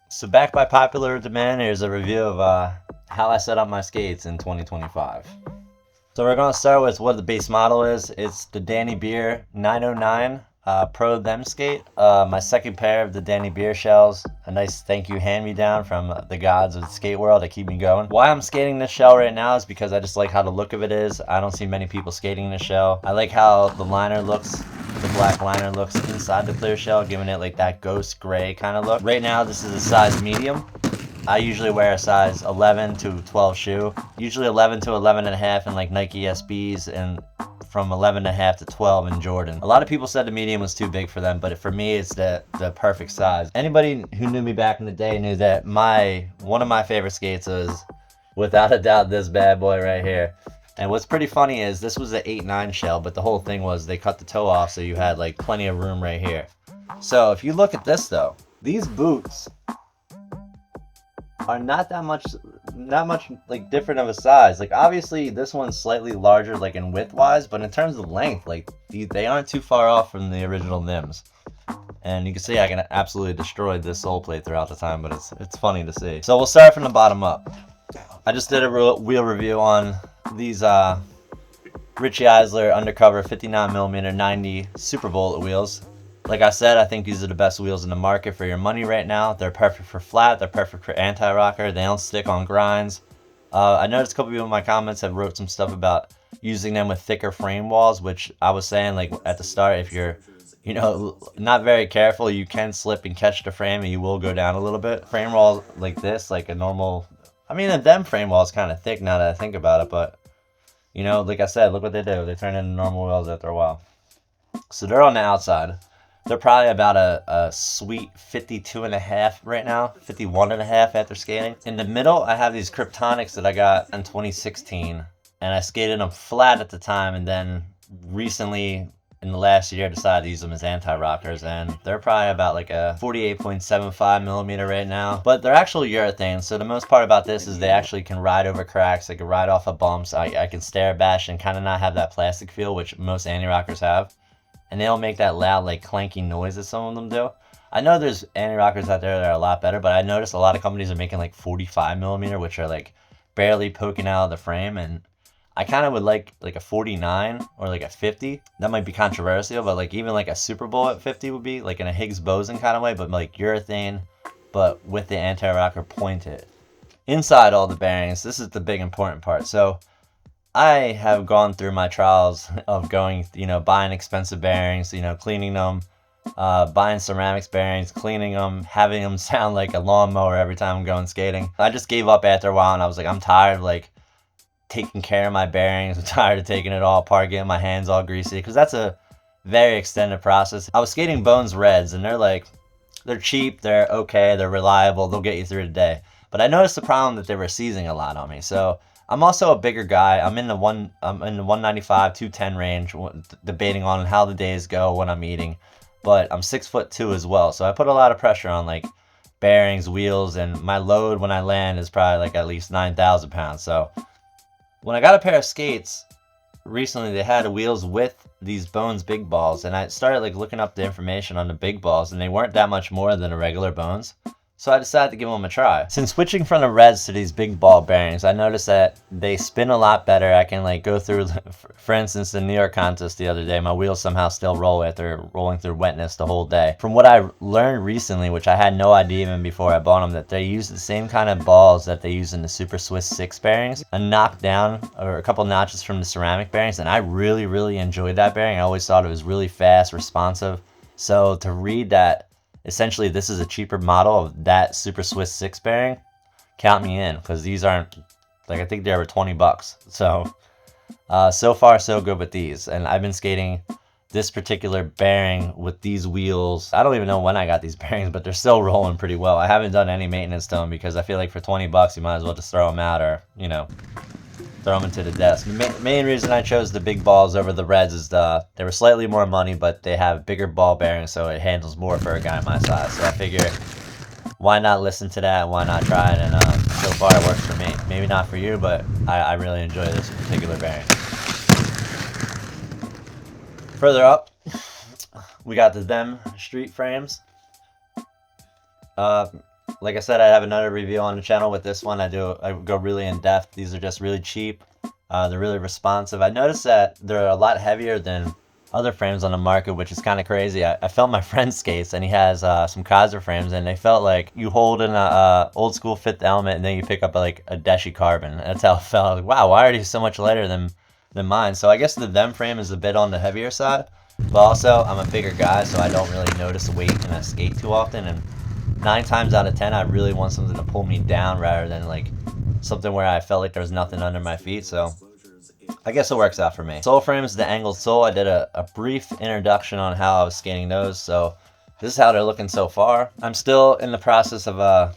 So back by popular demand, here's a review of how I set up my skates in 2025. So we're going to start with what the base model is. It's the Danny Beer 909 Pro Them skate. My second pair of the Danny Beer shells. A nice thank you hand-me-down from the gods of the skate world to keep me going. Why I'm skating this shell right now is because I just like how the look of it is. I don't see many people skating this shell. I like how the liner looks. The black liner looks inside the clear shell, giving it like that ghost gray kind of look. Right now, this is a size medium. I usually wear a size 11 to 12 shoe. Usually 11 to 11 and a half in like Nike SBs, and from 11 and a half to 12 in Jordan. A lot of people said the medium was too big for them, but for me, it's the perfect size. Anybody who knew me back in the day knew that one of my favorite skates was, without a doubt, this bad boy right here. And what's pretty funny is this was an 8-9 shell, but the whole thing was they cut the toe off so you had like plenty of room right here. So if you look at this though, these boots are not much like different of a size. Like obviously this one's slightly larger like in width wise, but in terms of length, like they aren't too far off from the original Nims. And you can see I can absolutely destroy this sole plate throughout the time, but it's funny to see. So we'll start from the bottom up. I just did a wheel review on these Richie Eisler Undercover 59mm 90 Super Bullet wheels. Like I said, I think these are the best wheels in the market for your money right now. They're perfect for flat. They're perfect for anti-rocker. They don't stick on grinds. I noticed a couple people in my comments have wrote some stuff about using them with thicker frame walls, which I was saying like at the start, if you're not very careful, you can slip and catch the frame and you will go down a little bit. Frame walls like this, like a normal, I mean, a them frame wall is kind of thick now that I think about it, but like I said, look what they do. They turn into normal wheels after a while. So they're on the outside. They're probably about a sweet 52 and a half right now, 51 and a half after skating. In the middle, I have these Kryptonics that I got in 2016, and I skated them flat at the time, and then recently, in the last year, I decided to use them as anti-rockers, and they're probably about like a 48.75 millimeter right now, but they're actual urethane. So the most part about this is they actually can ride over cracks. They can ride off of bumps. I can stare bash and kind of not have that plastic feel, which most anti-rockers have. And they don't make that loud, like, clanky noise that some of them do. I know there's anti-rockers out there that are a lot better, but I noticed a lot of companies are making, like, 45 millimeter, which are, like, barely poking out of the frame. And I kind of would like a 49 or, like, a 50. That might be controversial, but, like, even, like, a Super Bullet 50 would be, like, in a Higgs-Boson kind of way, but, like, urethane, but with the anti-rocker pointed. Inside all the bearings, this is the big important part. So I have gone through my trials of going, buying expensive bearings, cleaning them, buying ceramics bearings, cleaning them, having them sound like a lawnmower every time I'm going skating. I just gave up after a while, and I was like, I'm tired of like taking care of my bearings. I'm tired of taking it all apart, getting my hands all greasy, because that's a very extended process. I was skating Bones Reds, and they're cheap, they're okay, they're reliable, they'll get you through the day. But I noticed the problem that they were seizing a lot on me. So I'm also a bigger guy. I'm in the 195, 210 range, debating on how the days go when I'm eating. But I'm 6'2" as well, so I put a lot of pressure on like bearings, wheels, and my load when I land is probably like at least 9,000 pounds. So when I got a pair of skates recently, they had wheels with these Bones big balls, and I started like looking up the information on the big balls, and they weren't that much more than a regular Bones. So I decided to give them a try. Since switching from the Reds to these big ball bearings, I noticed that they spin a lot better. I can like go through, for instance, the New York contest the other day, my wheels somehow still roll after rolling through wetness the whole day. From what I learned recently, which I had no idea even before I bought them, that they use the same kind of balls that they use in the Super Swiss 6 bearings, a knock down or a couple notches from the ceramic bearings, and I really, really enjoyed that bearing. I always thought it was really fast, responsive. So to read that essentially this is a cheaper model of that Super Swiss 6 bearing, count me in, because these aren't, like, I think they were 20 bucks. So so far so good with these, and I've been skating this particular bearing with these wheels. I don't even know when I got these bearings, but they're still rolling pretty well. I haven't done any maintenance to them because I feel like for 20 bucks you might as well just throw them out, or throw them into the desk. The main reason I chose the big balls over the Reds is they were slightly more money, but they have bigger ball bearings, so it handles more for a guy my size. So I figure, why not listen to that? Why not try it? And so far it works for me. Maybe not for you, but I really enjoy this particular bearing. Further up, we got the Them Street frames. Like I said, I have another review on the channel with this one. I go really in depth. These are just really cheap. They're really responsive. I noticed that they're a lot heavier than other frames on the market, which is kind of crazy. I felt my friend's skates, and he has some Kaiser frames, and they felt like you hold in a old school Fifth Element, and then you pick up like a Deshi Carbon. That's how it felt. I was like, wow, why are these so much lighter than mine? So I guess the them frame is a bit on the heavier side, but also I'm a bigger guy, so I don't really notice weight in a skate too often. And 9 times out of 10, I really want something to pull me down rather than like something where I felt like there was nothing under my feet. So I guess it works out for me. Sole frames, the angled sole. I did a brief introduction on how I was skating those. So this is how they're looking so far. I'm still in the process of,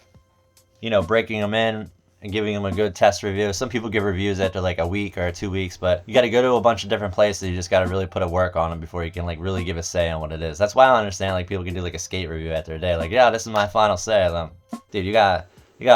breaking them in and giving them a good test review. Some people give reviews after like a week or 2 weeks, but you got to go to a bunch of different places. You just got to really put a work on them before you can like really give a say on what it is. That's why I understand like people can do like a skate review after a day. Like, yeah, this is my final say. Dude, you gotta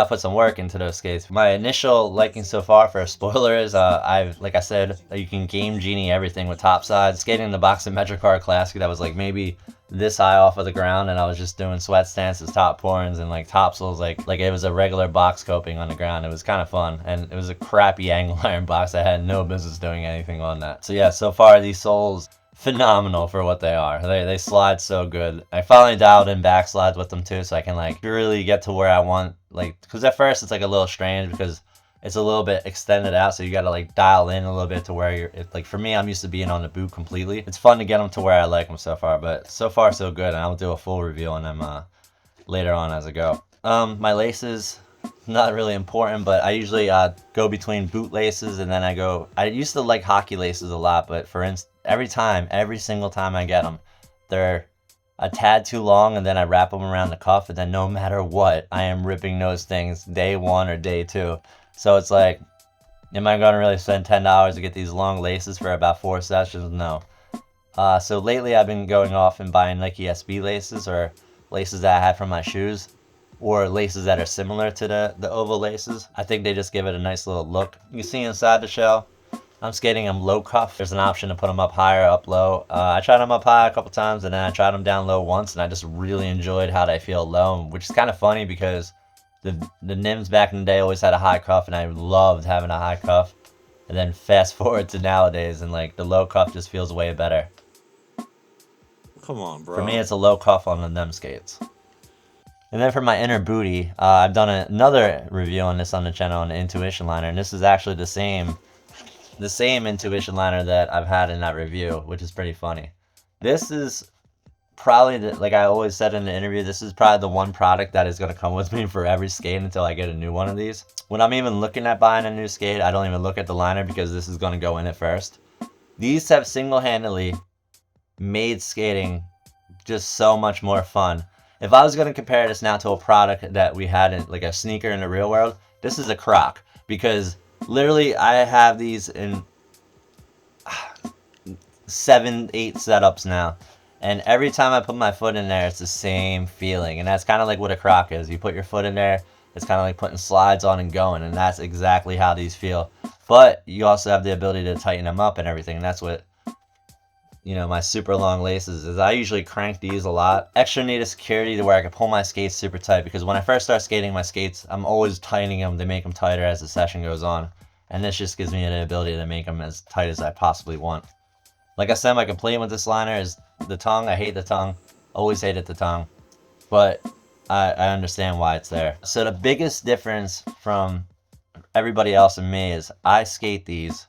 put some work into those skates. My initial liking so far for a spoiler is like I said, you can game genie everything with top sides. Skating in the Boxing Metricar Classic, that was like maybe this high off of the ground, and I was just doing sweat stances, top porns, and like topsouls, like it was a regular box coping on the ground. It was kind of fun, and it was a crappy angle iron box. I had no business doing anything on that. So yeah, so far these soles, phenomenal for what they are. They slide so good. I finally dialed in backslides with them too, so I can like really get to where I want. Like, because at first it's like a little strange because it's a little bit extended out, so you got to like dial in a little bit to where you're, like for me, I'm used to being on the boot completely. It's fun to get them to where I like them so far, but so far so good, and I'll do a full review on them later on as I go. My laces, not really important, but I usually go between boot laces, and then I used to like hockey laces a lot, but for instance, every single time I get them, they're a tad too long, and then I wrap them around the cuff, and then no matter what, I am ripping those things day 1 or day 2. So it's like, am I going to really spend $10 to get these long laces for about 4 sessions? No. So lately I've been going off and buying Nike SB laces, or laces that I had from my shoes, or laces that are similar to the oval laces. I think they just give it a nice little look. You can see inside the shell, I'm skating them low cuff. There's an option to put them up higher, up low. I tried them up high a couple times, and then I tried them down low once, and I just really enjoyed how they feel low, which is kind of funny because the Nims back in the day always had a high cuff, and I loved having a high cuff. And then fast forward to nowadays, and like the low cuff just feels way better. Come on, bro. For me, it's a low cuff on the Nem skates. And then for my inner booty, I've done another review on this on the channel on the Intuition liner, and this is actually the same Intuition liner that I've had in that review, which is pretty funny. This is probably, like I always said in the interview, this is probably the one product that is going to come with me for every skate until I get a new one of these. When I'm even looking at buying a new skate, I don't even look at the liner because this is going to go in it first. These have single-handedly made skating just so much more fun. If I was going to compare this now to a product that we had in like a sneaker in the real world, this is a Croc, because literally I have these in 7, 8 setups now. And every time I put my foot in there, it's the same feeling. And that's kind of like what a Croc is. You put your foot in there, it's kind of like putting slides on and going. And that's exactly how these feel. But you also have the ability to tighten them up and everything. And that's what, my super long laces is. I usually crank these a lot. Extra needed security to where I can pull my skates super tight. Because when I first start skating my skates, I'm always tightening them to make them tighter as the session goes on. And this just gives me the ability to make them as tight as I possibly want. Like I said, my complaint with this liner is the tongue. I hate the tongue. Always hated the tongue. But I understand why it's there. So the biggest difference from everybody else and me is I skate these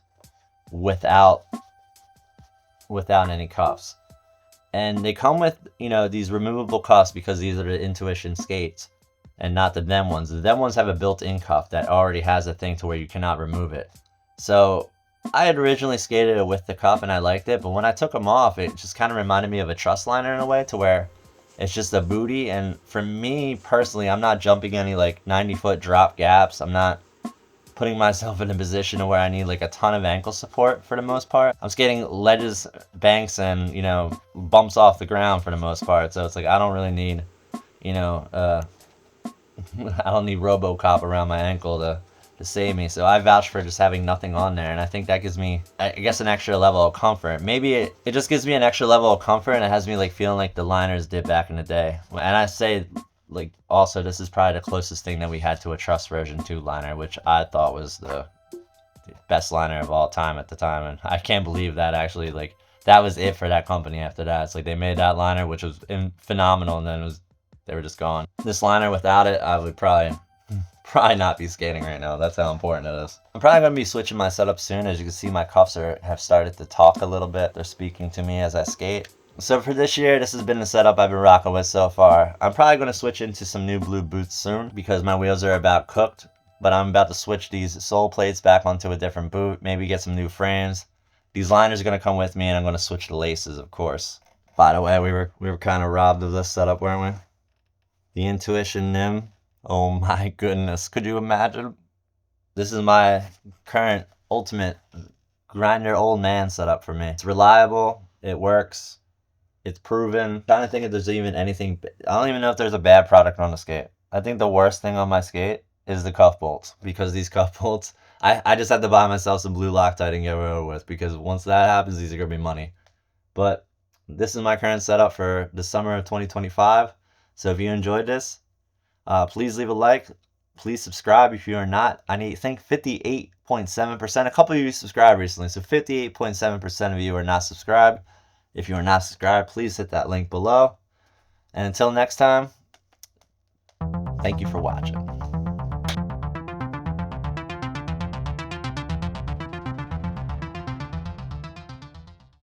without any cuffs. And they come with, these removable cuffs because these are the Intuition skates and not the them ones. The them ones have a built-in cuff that already has a thing to where you cannot remove it. So I had originally skated it with the cuff and I liked it, but when I took them off, it just kind of reminded me of a truss liner in a way, to where it's just a booty. And for me personally, I'm not jumping any like 90-foot drop gaps. I'm not putting myself in a position where I need like a ton of ankle support for the most part. I'm skating ledges, banks, and bumps off the ground for the most part. So it's like I don't really need, I don't need RoboCop around my ankle to save me. So I vouch for just having nothing on there, and I think that gives me, I guess, an extra level of comfort. Maybe it just gives me an extra level of comfort, and it has me like feeling like the liners did back in the day. And I say like also this is probably the closest thing that we had to a Trust version 2 liner, which I thought was the best liner of all time at the time, and I can't believe that actually, like, that was it for that company after that. It's like they made that liner, which was phenomenal, and then they were just gone. This liner, without it, I would probably not be skating right now. That's how important it is. I'm probably going to be switching my setup soon. As you can see, my cuffs have started to talk a little bit. They're speaking to me as I skate. So for this year, this has been the setup I've been rocking with so far. I'm probably going to switch into some new blue boots soon because my wheels are about cooked. But I'm about to switch these sole plates back onto a different boot. Maybe get some new frames. These liners are going to come with me, and I'm going to switch the laces, of course. By the way, we were kind of robbed of this setup, weren't we? The Intuition NIM. Oh my goodness. Could you imagine? This is my current ultimate grinder old man setup for me. It's reliable. It works. It's proven. I'm trying to think if there's even anything. I don't even know if there's a bad product on the skate. I think the worst thing on my skate is the cuff bolts, because these cuff bolts, I just had to buy myself some blue Loctite and get it over with, because once that happens, these are going to be money. But this is my current setup for the summer of 2025. So if you enjoyed this, please leave a like. Please subscribe if you are not. I think 58.7%. A couple of you subscribed recently, so 58.7% of you are not subscribed. If you are not subscribed, please hit that link below. And until next time, thank you for watching.